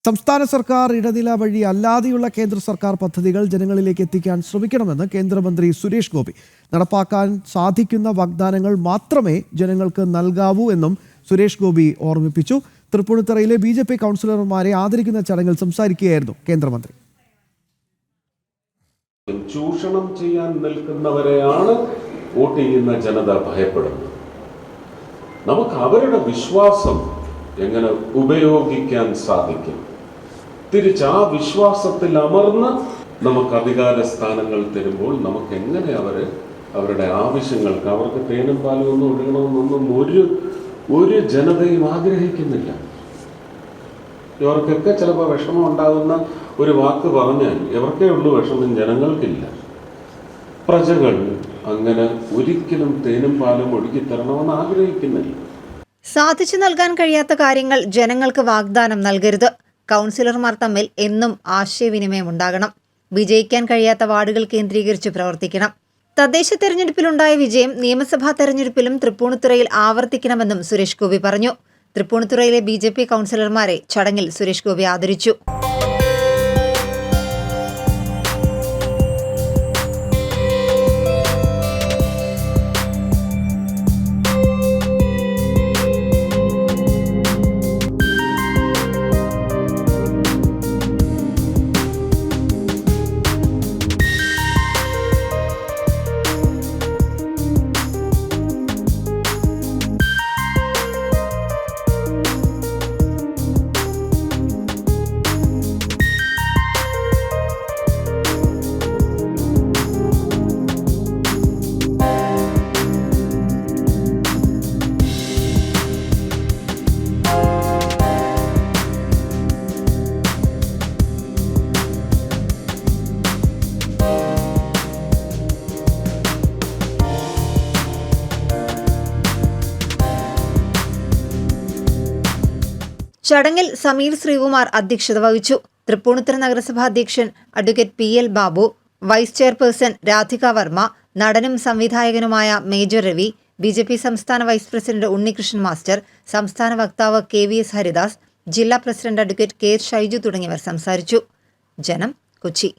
സംസ്ഥാന സർക്കാർ ഇടനില വഴി അല്ലാതെയുള്ള കേന്ദ്ര സർക്കാർ പദ്ധതികൾ ജനങ്ങളിലേക്ക് എത്തിക്കാൻ ശ്രമിക്കണമെന്ന് കേന്ദ്രമന്ത്രി സുരേഷ് ഗോപി. നടപ്പാക്കാൻ സാധിക്കുന്ന വാഗ്ദാനങ്ങൾ മാത്രമേ ജനങ്ങൾക്ക് നൽകാവൂ എന്നും സുരേഷ് ഗോപി ഓർമ്മിപ്പിച്ചു. തൃപ്പൂണിത്തുറയിലെ BJP കൗൺസിലർമാരെ ആദരിക്കുന്ന ചടങ്ങിൽ സംസാരിക്കുകയായിരുന്നു കേന്ദ്രമന്ത്രി. ചൂഷണം ചെയ്യാൻ നിൽക്കുന്നവരെയാണ് വോട്ട് ചെയ്യുന്ന ജനത ഭയപ്പെടുന്നത്. നമുക്ക് അവരുടെ വിശ്വാസം എങ്ങനെ ഉപയോഗിക്കാൻ സാധിക്കും, തിരിച്ച് ആ വിശ്വാസത്തിൽ അമർന്ന് നമുക്ക് അധികാര സ്ഥാനങ്ങൾ തരുമ്പോൾ നമുക്ക് എങ്ങനെ അവരുടെ ആവശ്യങ്ങൾക്ക് അവർക്ക് തേനും പാലും ഒന്നും ഒഴുകണമെന്നൊന്നും ഒരു ജനതയും ആഗ്രഹിക്കുന്നില്ല. ഇവർക്കൊക്കെ ചിലപ്പോൾ വിഷമം ഉണ്ടാകുന്ന ഒരു വാക്ക് പറഞ്ഞാൽ ഇവർക്കേ ഉള്ളൂ വിഷമം, ജനങ്ങൾക്കില്ല. പ്രജകൾ അങ്ങനെ ഒരിക്കലും തേനും പാലും ഒഴുകിത്തരണമെന്ന് ആഗ്രഹിക്കുന്നില്ല. സാധിച്ചു നൽകാൻ കഴിയാത്ത കാര്യങ്ങൾ ജനങ്ങൾക്ക് വാഗ്ദാനം നൽകരുത്. കൗൺസിലർമാർ തമ്മിൽ എന്നും ആശയവിനിമയം ഉണ്ടാകണം. വിജയിക്കാൻ കഴിയാത്ത വാർഡുകൾ കേന്ദ്രീകരിച്ച് പ്രവർത്തിക്കണം. തദ്ദേശ തെരഞ്ഞെടുപ്പിലുണ്ടായ വിജയം നിയമസഭാ തെരഞ്ഞെടുപ്പിലും തൃപ്പൂണിത്തുറയിൽ ആവർത്തിക്കണമെന്നും സുരേഷ് ഗോപി പറഞ്ഞു. തൃപ്പൂണിത്തുറയിലെ BJP കൗൺസിലർമാരെ ചടങ്ങിൽ സുരേഷ് ഗോപി ആദരിച്ചു. ചടങ്ങിൽ സമീർ ശ്രീകുമാർ അധ്യക്ഷത വഹിച്ചു. തൃപ്പൂണിത്തുറ നഗരസഭാ അധ്യക്ഷൻ advocate PL Babu, vice chairperson Radhika Varma, നടനും സംവിധായകനുമായ മേജർ രവി, BJP സംസ്ഥാന വൈസ് പ്രസിഡന്റ് ഉണ്ണികൃഷ്ണൻ മാസ്റ്റർ, സംസ്ഥാന വക്താവ് KVS ഹരിദാസ്, ജില്ലാ പ്രസിഡന്റ് അഡ്വക്കേറ്റ് K ഷൈജു തുടങ്ങിയവർ സംസാരിച്ചു. ജനം, കൊച്ചി.